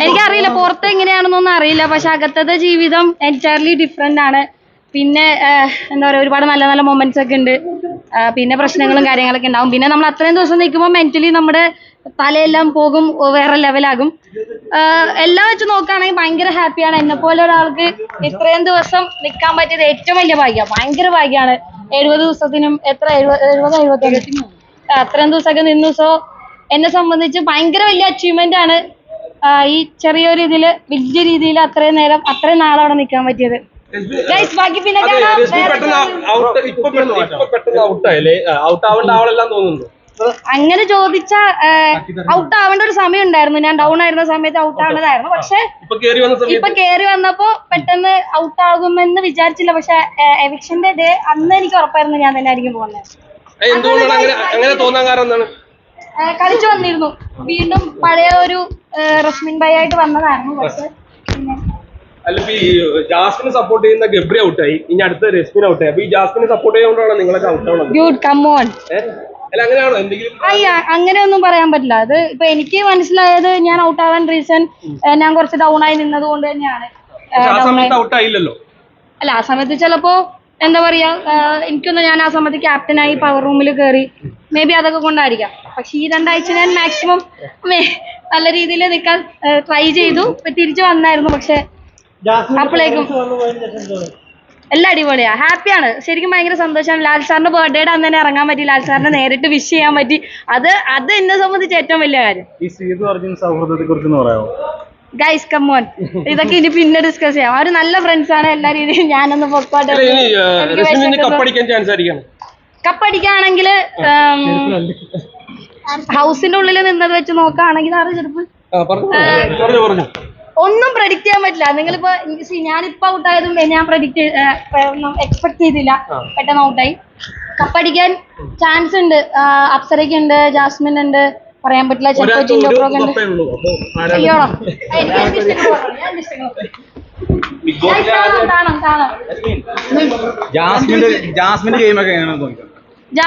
എനിക്കറിയില്ല പുറത്ത് എങ്ങനെയാണെന്നൊന്നും അറിയില്ല, പക്ഷെ അകത്തത്തെ ജീവിതം എൻറ്റയർലി ഡിഫറെന്റ് ആണ്. പിന്നെ എന്താ പറയുക, ഒരുപാട് നല്ല നല്ല മൊമെന്റ്സ് ഒക്കെ ഉണ്ട്. പിന്നെ പ്രശ്നങ്ങളും കാര്യങ്ങളൊക്കെ ഉണ്ടാവും. പിന്നെ നമ്മൾ അത്രയും ദിവസം നിൽക്കുമ്പോൾ മെന്റലി നമ്മുടെ തലയെല്ലാം പോകും, വേറെ ലെവലാകും. എല്ലാം വെച്ച് നോക്കുകയാണെങ്കിൽ ഭയങ്കര ഹാപ്പിയാണ്. എന്നെ പോലെ ഒരാൾക്ക് ഇത്രയും ദിവസം നിൽക്കാൻ പറ്റിയത് ഏറ്റവും വലിയ ഭാഗ്യമാണ്, ഭയങ്കര ഭാഗ്യമാണ്. 70 ദിവസത്തിനും എത്ര 70 അത്രയും ദിവസമൊക്കെ നിന്നു. സോ എന്നെ സംബന്ധിച്ച് ഭയങ്കര വലിയ അച്ചീവ്മെന്റ് ആണ് ഈ ചെറിയൊരു ഇതില് വലിയ രീതിയിൽ അത്രയും നേരം അത്രയും നാളവിടെ നിൽക്കാൻ പറ്റിയത്. ബാക്കി പിന്നെ അങ്ങനെ ചോദിച്ചാ ഔട്ട് ആവേണ്ട ഒരു സമയം ഉണ്ടായിരുന്നു. ഞാൻ ഡൗൺ ആയിരുന്ന സമയത്ത് ഔട്ട് ആവേണ്ടതായിരുന്നു. പക്ഷെ ഇപ്പൊ കേറി വന്നപ്പോ പെട്ടെന്ന് ഔട്ട് ആകുമെന്ന് വിചാരിച്ചില്ല. പക്ഷെ എവിക്ഷന്റെ ഡേ അന്ന് എനിക്ക് ഉറപ്പായിരുന്നു ഞാൻ തന്നെ ആയിരിക്കും പോകുന്നത്. കളിച്ചു വന്നിരുന്നു, വീണ്ടും പഴയ ഒരു റസ്മിൻ ബൈ ആയിട്ട് വന്നതായിരുന്നു. പക്ഷെ ജാസ്മിനെ സപ്പോർട്ട് ചെയ്യുന്ന ഗബ്രി ഔട്ടായി, ഇനി അടുത്ത രശ്മിൻ ഔട്ടായി. അപ്പൊ ഈ ജാസ്മിനെ സപ്പോർട്ട് ചെയ്യുന്നതുകൊണ്ടാണ് നിങ്ങളൊക്കെ ഔട്ട് അയ്യ അങ്ങനെയൊന്നും പറയാൻ പറ്റില്ല. അത് ഇപ്പൊ എനിക്ക് മനസ്സിലായത് ഞാൻ ഔട്ട് ആവാൻ റീസൺ ഞാൻ കുറച്ച് ഡൗൺ ആയി നിന്നത് കൊണ്ട് തന്നെയാണ്. അല്ല ആ സമയത്ത് ചിലപ്പോ എന്താ പറയാ, എനിക്കൊന്ന് ഞാൻ ആ സമയത്ത് ക്യാപ്റ്റനായി പവർ റൂമിൽ കയറി, മേ ബി അതൊക്കെ കൊണ്ടായിരിക്കാം. പക്ഷെ ഈ 2 ആഴ്ച ഞാൻ മാക്സിമം നല്ല രീതിയിൽ നിൽക്കാൻ ട്രൈ ചെയ്തു. തിരിച്ചു വന്നായിരുന്നു. പക്ഷെ അപ്പോഴേക്കും എല്ലാം അടിപൊളിയാ, ഹാപ്പിയാണ്. ശരിക്കും ഭയങ്കര സന്തോഷമാണ്. ലാൽ സാറിന്റെ ബർത്ത്ഡേയുടെ അന്ന് തന്നെ ഇറങ്ങാൻ പറ്റി, ലാൽ സാറിനെ നേരിട്ട് വിഷ് ചെയ്യാൻ പറ്റി. അത് എന്നെ സംബന്ധിച്ച് ഏറ്റവും വലിയ കാര്യം. ഗൈസ് കം ഓൺ, ഇതൊക്കെ ഇനി പിന്നെ ഡിസ്കസ് ചെയ്യാം. അവര് നല്ല ഫ്രണ്ട്സ് ആണ് എല്ലാ രീതിയിലും. ഞാനൊന്ന് പൊക്കോട്ടെ. കപ്പടിക്കുകയാണെങ്കിൽ ഹൗസിന്റെ ഉള്ളിൽ നിന്നത് വെച്ച് നോക്കുകയാണെങ്കിൽ ആറ് ചെറുപ്പ് ഒന്നും പ്രഡിക്ട് ചെയ്യാൻ പറ്റില്ല. നിങ്ങളിപ്പോ ഞാനിപ്പോ ഔട്ടായതും ഞാൻ എക്സ്പെക്ട് ചെയ്തില്ല, പെട്ടെന്ന് ഔട്ടായി. കപ്പടിക്കാൻ ചാൻസ് ഉണ്ട്. അപ്സരയ്ക്ക് ഉണ്ട്, ജാസ്മിൻ ഉണ്ട്, പറയാൻ പറ്റില്ല. ചിലപ്പോ ജിൻഡോ ബ്രോ ഉണ്ട്. അയ്യോളോ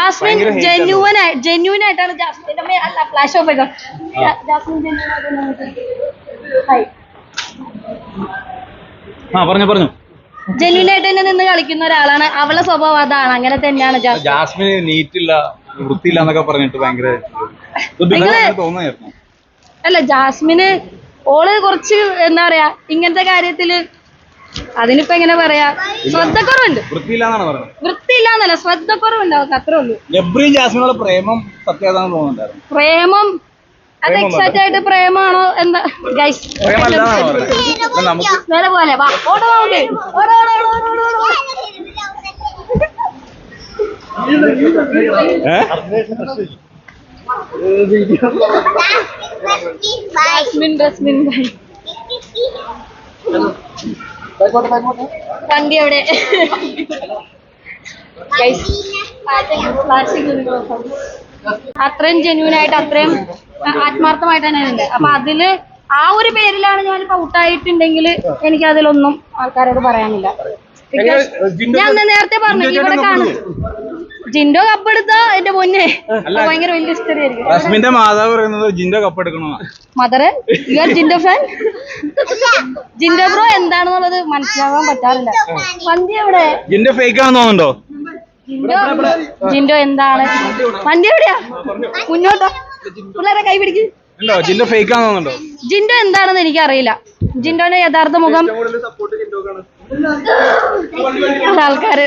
ജാസ്മിൻ ജെന്യൂൻ ആയിട്ടാണ്. ജാസ്മിന്റെ അല്ല ഫ്ലാഷ് ഓഫ് ചെയ്തോ. ജാസ്മിൻ ജെന്യൂൻ ജെന്യൂനായിട്ട് തന്നെ നിന്ന് കളിക്കുന്ന ഒരാളാണ്. അവളെ സ്വഭാവം അതാണ്, അങ്ങനെ തന്നെയാണ്. ജാസ്മിന് നീറ്റില്ല, വൃത്തിയില്ല എന്നൊക്കെ പറഞ്ഞിട്ട് ഭയങ്കര അല്ല, ജാസ്മിന് ഓള് കുറച്ച് എന്താ പറയാ ഇങ്ങനത്തെ കാര്യത്തില്, അതിനിപ്പോ എങ്ങനെ പറയാ, ശ്രദ്ധക്കുറവുണ്ട്. വൃത്തിയില്ലാന്നല്ല, ശ്രദ്ധക്കുറവുണ്ട് അവർക്ക്, അത്രേ ഉള്ളൂ. ഗബ്രിയും ജാസ്മിനുള്ള പ്രേമം സത്യമാണെന്ന് തോന്നുന്നുണ്ടായിരുന്നു. പ്രേമം അത് എക്സാക്ട് ആയിട്ട് പ്രേമാണോ എന്താ ഗൈസ് നേരെ പോലെ വണ്ടി അവിടെ അത്രയും ജെന്യൂൻ ആയിട്ട് അത്രയും ആത്മാർത്ഥമായിട്ട് തന്നെ ഉണ്ട്. അപ്പൊ അതില് ആ ഒരു പേരിലാണ് ഞാനിപ്പോ ഔട്ടായിട്ടുണ്ടെങ്കിൽ എനിക്ക് അതിലൊന്നും ആൾക്കാരോട് പറയാനില്ല. ഞാൻ നേരത്തെ പറഞ്ഞു ഇവിടെ കാണും ജിൻഡോ കപ്പെടുത്ത എന്റെ പൊന്നെ ഭയങ്കര വലിയ ഹിസ്റ്ററി ആയിരിക്കും. റസ്മിന്റെ മാതാവ് പറയുന്നത് ജിൻഡോ കപ്പെടുക്കണോ. മദർ യു ആർ ജിൻഡോ ഫാൻ. ജിൻഡോ ബ്രോ എന്താണെന്നുള്ളത് മനസ്സിലാവാൻ പറ്റാറില്ല. വണ്ടി എവിടെ? ജിൻഡോ ഫേക്ക് ആണെന്ന് തോന്നുന്നുണ്ടോ? ജിൻഡോ എന്താണ്? വണ്ടി എവിടെയാ? മുന്നോട്ടോ, പിള്ളേരെ കൈ പിടിക്ക്. ജിൻഡോ ഫേക്ക് ആണെന്ന് തോന്നുന്നുണ്ടോ? ജിൻഡോ എന്താണെന്ന് എനിക്കറിയില്ല. ജിൻഡോന്റെ യഥാർത്ഥ മുഖം ആൾക്കാര്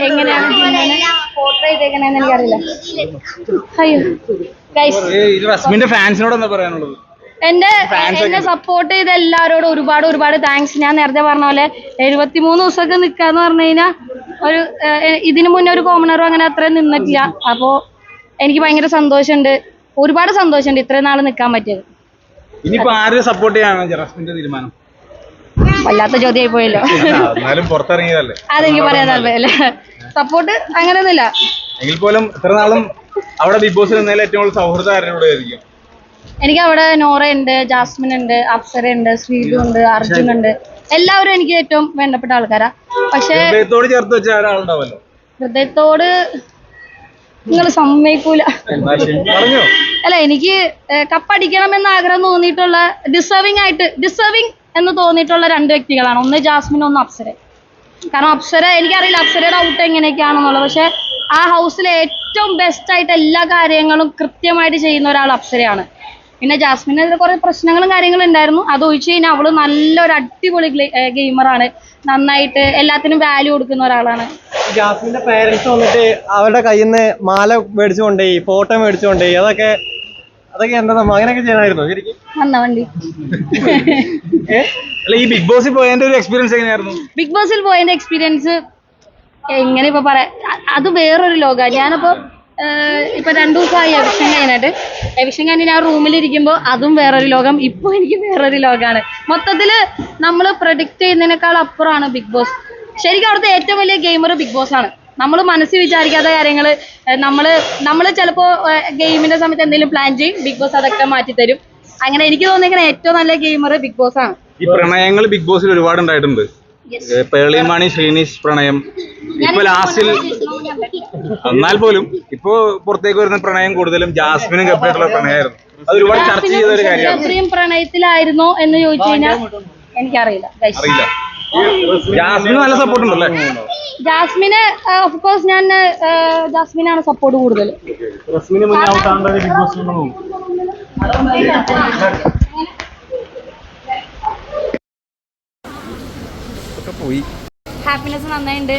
എങ്ങനെയാണ് ജിൻഡോനെ പോർട്രേ ചെയ്തേക്കണെന്ന് എനിക്കറിയില്ല. അയ്യോ റസ്മിന്റെ ഫാൻസിനോട് എന്താ പറയാനുള്ളത്? എന്നെ സപ്പോർട്ട് ചെയ്ത എല്ലാവരോടും ഒരുപാട് താങ്ക്സ്. ഞാൻ നേരത്തെ പറഞ്ഞ പോലെ 73 ദിവസമൊക്കെ നിൽക്കാന്ന് പറഞ്ഞു കഴിഞ്ഞാൽ ഒരു ഇതിനു മുന്നേ ഒരു കോമണറും അങ്ങനെ അത്രയും നിന്നിട്ടില്ല. അപ്പോ എനിക്ക് ഭയങ്കര സന്തോഷമുണ്ട്, ഒരുപാട് സന്തോഷമുണ്ട് ഇത്രയും നാൾ നിൽക്കാൻ പറ്റിയത്. ഇനിയിപ്പോ ആരെ സപ്പോർട്ട് ചെയ്യാനാണ് ജറസ്മിന്റെ തീരുമാനം? വല്ലാത്ത ചോദ്യമായി പോയല്ലോ. അതെനിക്ക് പറയാൻ താല്പര്യമല്ല. സപ്പോർട്ട് അങ്ങനെയൊന്നുമില്ല. എങ്കിൽ പോലും ഇത്ര നാളും അവിടെ ബിഗ് ബോസിൽ നിന്നതിൽ ഏറ്റവും കൂടുതൽ സൗഹൃദം ആരോട് ആയിരിക്കും? എനിക്ക് അവിടെ നോറ ഉണ്ട്, ജാസ്മിൻ ഉണ്ട്, അപ്സര ഉണ്ട്, ശ്രീതു ഉണ്ട്, അർജുൻ ഉണ്ട്. എല്ലാവരും എനിക്ക് ഏറ്റവും വേണ്ടപ്പെട്ട ആൾക്കാരാ. പക്ഷെ ഹൃദയത്തോട് ചേർത്ത് വെച്ച ഒരാളുണ്ടാവല്ലോ. ഹൃദയത്തോട് നിങ്ങൾ സമ്മതിക്കൂല. പറഞ്ഞോ? അല്ല, എനിക്ക് കപ്പടിക്കണമെന്ന് ആഗ്രഹം തോന്നിയിട്ടുള്ള ഡിസേർവിങ് എന്ന് തോന്നിയിട്ടുള്ള 2 വ്യക്തികളാണ്. ഒന്ന് ജാസ്മിൻ, ഒന്ന് അപ്സര. കാരണം അപ്സര, എനിക്കറിയില്ല അപ്സരയുടെ ഔട്ട് എങ്ങനെയൊക്കെയാണെന്നുള്ളത്, പക്ഷെ ആ ഹൗസിലെ ഏറ്റവും ബെസ്റ്റ് ആയിട്ട് എല്ലാ കാര്യങ്ങളും കൃത്യമായിട്ട് ചെയ്യുന്ന ഒരാൾ അപ്സരയാണ്. പിന്നെ ജാസ്മിനെതിരെ കുറെ പ്രശ്നങ്ങളും കാര്യങ്ങളും ഉണ്ടായിരുന്നു. അത് ഒഴിച്ച് കഴിഞ്ഞാൽ അവള് നല്ലൊരു അടിപൊളി ഗെയിമറാണ്. നന്നായിട്ട് എല്ലാത്തിനും വാല്യൂ കൊടുക്കുന്ന ഒരാളാണ്. ജാസ്മിന്റെ പേരൻസ് വന്നിട്ട് അവരുടെ കയ്യിൽ നിന്ന് മാല മേടിച്ചു കൊണ്ടുപോയി, ഫോട്ടോ മേടിച്ചു കൊണ്ടുപോയി, അതൊക്കെ എന്താ സംഭവം? അങ്ങനെയൊക്കെ ചെയ്യണമായിരുന്നു ശരിക്കും? വന്ന വണ്ടി അല്ല, ഈ ബിഗ് ബോസിൽ പോയതിന്റെ ഒരു എക്സ്പീരിയൻസ് എങ്ങനെയായിരുന്നു? ബിഗ് ബോസിൽ പോയതിന്റെ എക്സ്പീരിയൻസ് എങ്ങനെ ഇപ്പൊ പറയാ, അത് വേറൊരു ലോകമാണ്. ഞാനിപ്പോ ഇപ്പൊ 2 ദിവസമായി എവിക്ഷൻ കഴിഞ്ഞ് ഞാൻ റൂമിലിരിക്കുമ്പോൾ അതും വേറൊരു ലോകം, ഇപ്പൊ എനിക്ക് വേറൊരു ലോകമാണ്. മൊത്തത്തില് നമ്മൾ പ്രഡിക്റ്റ് ചെയ്യുന്നതിനേക്കാൾ അപ്പുറമാണ് ബിഗ് ബോസ്. ശരിക്കും അവിടുത്തെ ഏറ്റവും വലിയ ഗെയിമർ ബിഗ് ബോസ് ആണ്. നമ്മൾ മനസ്സിൽ വിചാരിക്കാത്ത കാര്യങ്ങൾ നമ്മൾ ചിലപ്പോൾ ഗെയിമിന്റെ സമയത്ത് എന്തെങ്കിലും പ്ലാൻ ചെയ്യും, ബിഗ് ബോസ് അതൊക്കെ മാറ്റിത്തരും. അങ്ങനെ എനിക്ക് തോന്നിയിരിക്കുന്ന ഏറ്റവും നല്ല ഗെയിമർ ബിഗ് ബോസ് ആണ്. ഈ പ്രണയങ്ങൾ ബിഗ് ബോസിൽ ഒരുപാട് ഉണ്ടായിട്ടുണ്ട്. പേളിമാണി ശ്രീനിഷ് പ്രണയം, ഇപ്പൊ ലാസ്റ്റിൽ, എന്നാൽ പോലും ഇപ്പൊ പുറത്തേക്ക് വരുന്ന പ്രണയം കൂടുതലും ജാസ്മിനും ഗബ്രിയായിട്ടുള്ള പ്രണയമായിരുന്നു. അത് ഒരുപാട് ചർച്ച ചെയ്ത ഒരു കാര്യമാണ്. ഗബ്രിയും പ്രണയത്തിലായിരുന്നോ എന്ന് ചോദിച്ചു കഴിഞ്ഞാൽ എനിക്കറിയില്ല. അറിയില്ല. ജാസ്മിന് നല്ല സപ്പോർട്ട് ഉണ്ടല്ലേ? ജാസ്മിന് ഓഫ് കോഴ്സ് ഞാൻ ജാസ്മിനാണ് സപ്പോർട്ട് കൂടുതൽ. ഹാപ്പിനെസ് നന്നായിട്ടുണ്ട്.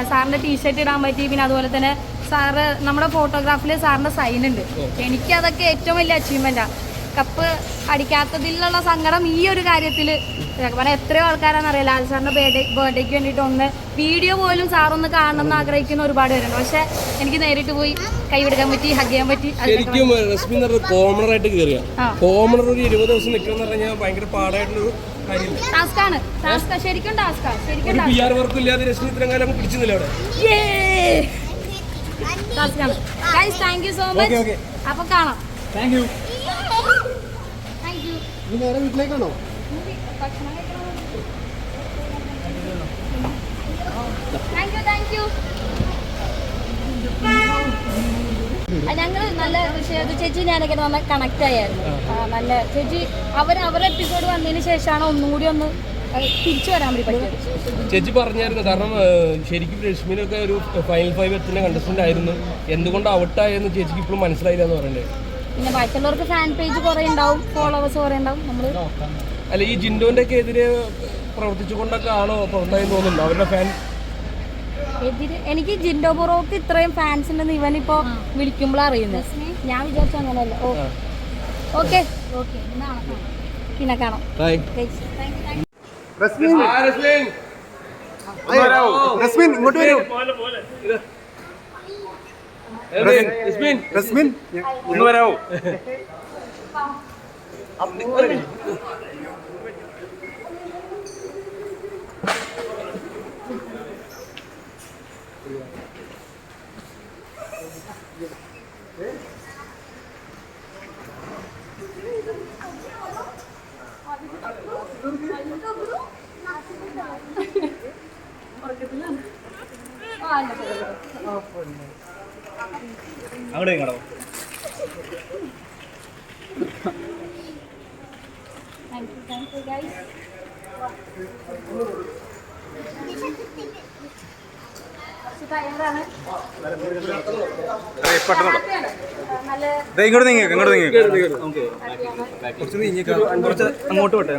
സാറിന്റെ ടീഷർട്ട് ഇടാൻ പറ്റി. പിന്നെ അതുപോലെ തന്നെ സാറ് നമ്മുടെ ഫോട്ടോഗ്രാഫിൽ സാറിന്റെ സൈൻ ഉണ്ട്. എനിക്ക് അതൊക്കെ ഏറ്റവും വലിയ അച്ചീവ്മെന്റാണ്. കപ്പ് അടിക്കാത്തതിലുള്ള സങ്കടം ഈ ഒരു കാര്യത്തിൽ പറഞ്ഞാൽ എത്രയോ ആൾക്കാരാണെന്നറിയാം. ലാൽ സാറിന്റെ ബർത്ത്ഡേക്ക് വേണ്ടിയിട്ട് ഒന്ന് വീഡിയോ പോലും സാറൊന്ന് കാണണം എന്ന് ആഗ്രഹിക്കുന്ന ഒരുപാട് പേരുണ്ട്. പക്ഷെ എനിക്ക് നേരിട്ട് പോയി കൈവിടുക്കാൻ പറ്റി, ഹഗ് ചെയ്യാൻ പറ്റി. ശരിക്കും റസ്മിൻ കോമണർ ആയിട്ട് കയറിയ കോമണർ ഒരു 20 ദിവസം നിൽക്കണം പറഞ്ഞാൽ ഭയങ്കര പാടായിട്ടുള്ളൊരു കാര്യമില്ല. ടാസ്കാണ്, ശരിക്കും ടാസ്കാണ്. ശരിക്കും PR വർക്കും ഇല്ലാതെ രശ്മി ഇത്രയും കാലം പിടിച്ചിരുന്നില്ല അവിടെ. ടാസ്കാണ്. Guys, thank you so much. അപ്പൊ കാണാം. Thank you. നേരെ വീട്ടിലേക്കാണോ? ഞങ്ങൾ നല്ല ചേച്ചി ഞാനൊക്കെ നല്ല കണക്ട് ആയിരുന്നു. നല്ല ചേച്ചി അവരെ എപ്പിസോഡ് വന്നതിന് ശേഷമാണ് ഒന്നും കൂടി ഒന്ന് തിരിച്ചു വരാൻ വേണ്ടി പറ്റിയത്. ചേച്ചി പറഞ്ഞായിരുന്നു, കാരണം ശരിക്കും രശ്മിനൊക്കെ ഒരു ഫൈനൽ 5 എത്തുന്ന കണ്ടസ്റ്റന്റ് ആയിരുന്നു, എന്തുകൊണ്ട് ഔട്ടായെന്ന് ചേച്ചിക്ക് ഇപ്പോഴും മനസ്സിലായില്ല എന്ന് പറയണ്ടേ. പിന്നെ ബാക്കിയുള്ളവർക്ക് ഫാൻ പേജ് കുറെ ഉണ്ടാവും, ഫോളോവേഴ്സ് കുറെ ഉണ്ടാവും. നമ്മള് അല്ല, ഈ ജിൻഡോന്റെ ഒക്കെ എതിരെ പ്രവർത്തിച്ചുകൊണ്ടൊക്കെ ആണോ പുറത്തായി തോന്നുന്നുണ്ടോ അവരുടെ ഫാൻ? എനിക്ക് ജിൻഡോ ബൊറോക്ക് ഇത്രയും ഫാൻസ് ഉണ്ടെന്ന് ഇവനിപ്പോ വിളിക്കുമ്പോൾ അറിയുന്നത്. ഞാൻ വിചാരിച്ച അങ്ങനെയല്ല. ഓക്കെ, പിന്നെ കാണാം. റസ്മിൻ ഇങ്ങോട്ട് വരൂ. റസ്മിൻ ഒന്ന് വരാവോ? അങ്ങോട്ടേ ഇങ്ങോട്ടോ. Thank you guys. ഇങ്ങോട്ട് നീങ്ങിയേക്ക്. കുറച്ച് അങ്ങോട്ട് വിട്ടെ.